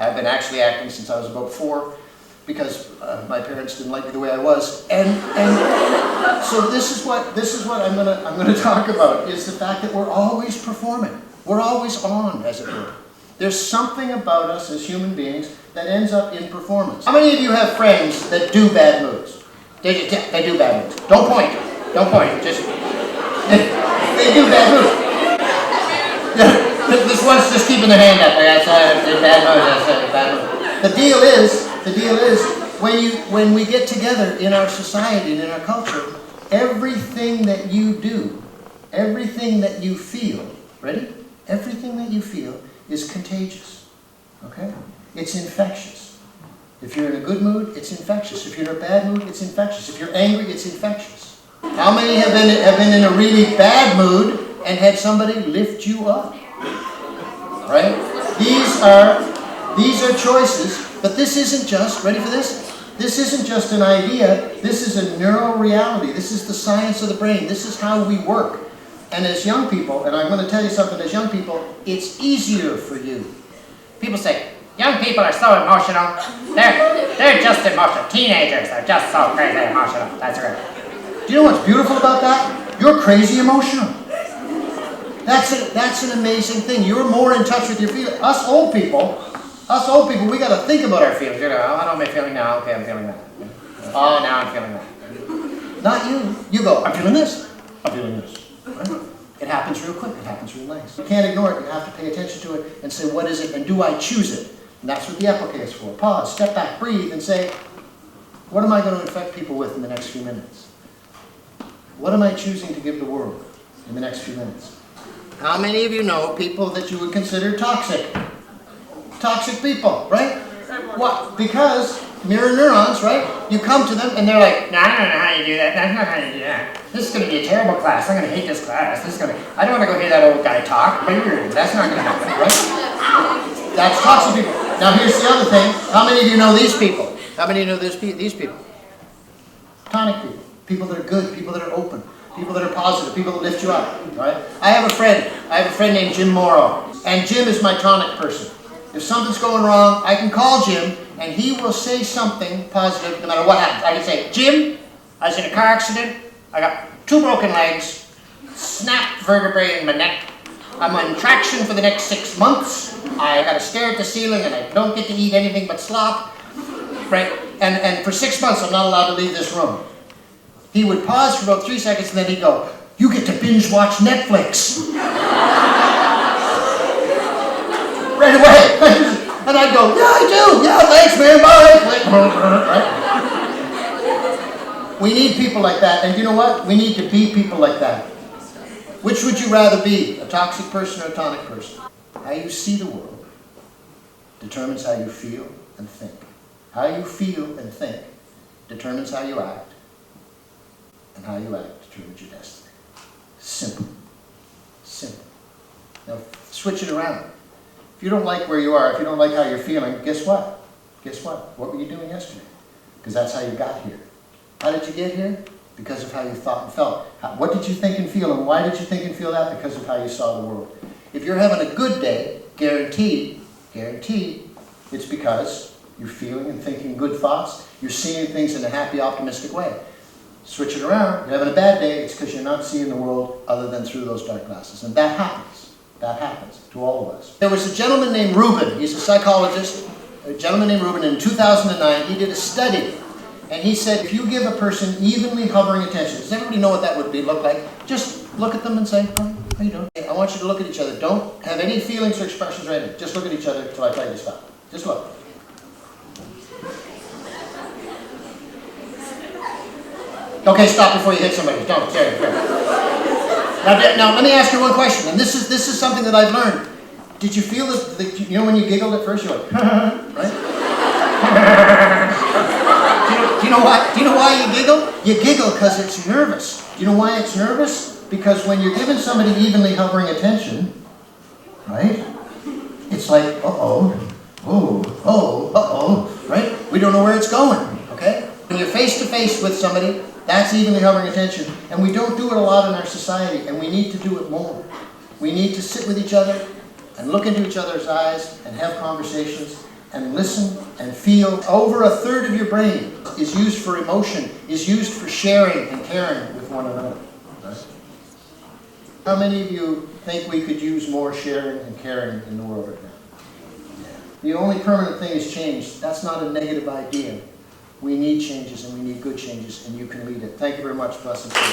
I've been actually acting since I was about 4 because my parents didn't like me the way I was. And so this is what I'm gonna talk about, is the fact that we're always performing. We're always on, as it were. There's something about us as human beings that ends up in performance. How many of you have friends that do bad moves? They do bad moves. Don't point. Don't point. Just they do bad moves. This one's just keeping their hand up. That's bad moves. That's bad moves. The deal is, when we get together in our society and in our culture, everything that you do, everything that you feel, ready? Everything that you feel is contagious. Okay? It's infectious. If you're in a good mood, it's infectious. If you're in a bad mood, it's infectious. If you're angry, it's infectious. How many have been in a really bad mood and had somebody lift you up? Right? These are choices, but this isn't just, ready for this? This isn't just an idea, this is a neural reality. This is the science of the brain. This is how we work. And as young people, and I'm going to tell you something, as young people, it's easier for you. People say, young people are so emotional. They're just emotional. Teenagers are just so crazy emotional. That's right. Do you know what's beautiful about that? You're crazy emotional. That's an amazing thing. You're more in touch with your feelings. Us old people, we got to think about our feelings. You know, I know my feeling now. Okay, I'm feeling that. Oh, now I'm feeling that. Not you. You go, I'm feeling this. I'm feeling this. Right? It happens real quick. It happens real nice. You can't ignore it. You have to pay attention to it and say, what is it, and do I choose it? And that's what the applique is for. Pause, step back, breathe, and say, what am I going to infect people with in the next few minutes? What am I choosing to give the world in the next few minutes? How many of you know people that you would consider toxic? Toxic people, right? What? Because mirror neurons, right? You come to them and they're like, no, I don't know how you do that. That's not how you do that. This is going to be a terrible class. I'm going to hate this class. I don't want to go hear that old guy talk. That's not going to happen, right? That's toxic people. Now here's the other thing. How many of you know these people? How many of you know these people? Tonic people. People that are good. People that are open. People that are positive. People that lift you up, right? I have a friend named Jim Morrow. And Jim is my tonic person. If something's going wrong, I can call Jim, and he will say something positive no matter what happens. I can say, Jim, I was in a car accident. I got 2 broken legs, snapped vertebrae in my neck. I'm on traction for the next 6 months. I got to stare at the ceiling, and I don't get to eat anything but slop. Right? And for 6 months, I'm not allowed to leave this room. He would pause for about 3 seconds, and then he'd go, you get to binge watch Netflix. Right away. And I'd go, yeah, I do. Yeah, thanks, man. Bye. We need people like that. And you know what? We need to be people like that. Which would you rather be? A toxic person or a tonic person? How you see the world determines how you feel and think. How you feel and think determines how you act. And how you act determines your destiny. Simple. Simple. Now, switch it around. If you don't like where you are, if you don't like how you're feeling, guess what? Guess what? What were you doing yesterday? Because that's how you got here. How did you get here? Because of how you thought and felt. What did you think and feel, and why did you think and feel that? Because of how you saw the world. If you're having a good day, guaranteed, it's because you're feeling and thinking good thoughts. You're seeing things in a happy, optimistic way. Switch it around. You're having a bad day, it's because you're not seeing the world other than through those dark glasses. And that happens. That happens to all of us. There was a gentleman named Rubin. He's a psychologist. A gentleman named Rubin. In 2009, he did a study. And he said, if you give a person evenly hovering attention, does everybody know what that would look like? Just look at them and say, hi, how you doing? I want you to look at each other. Don't have any feelings or expressions right now. Just look at each other until I tell you to stop. Just look. Okay, stop before you hit somebody. Don't. There. Now, let me ask you one question, and this is something that I've learned. Did you feel that, you know when you giggled at first, you're like, right? Do you know why you giggle? You giggle because it's nervous. Do you know why it's nervous? Because when you're giving somebody evenly hovering attention, right? It's like, right? We don't know where it's going, okay? When you're face to face with somebody, that's evenly hovering attention, and we don't do it a lot in our society, and we need to do it more. We need to sit with each other and look into each other's eyes and have conversations and listen and feel. Over a third of your brain is used for emotion, is used for sharing and caring with one another. How many of you think we could use more sharing and caring in the world right now? The only permanent thing is change. That's not a negative idea. We need changes, and we need good changes, and you can lead it. Thank you very much. Blessings to you.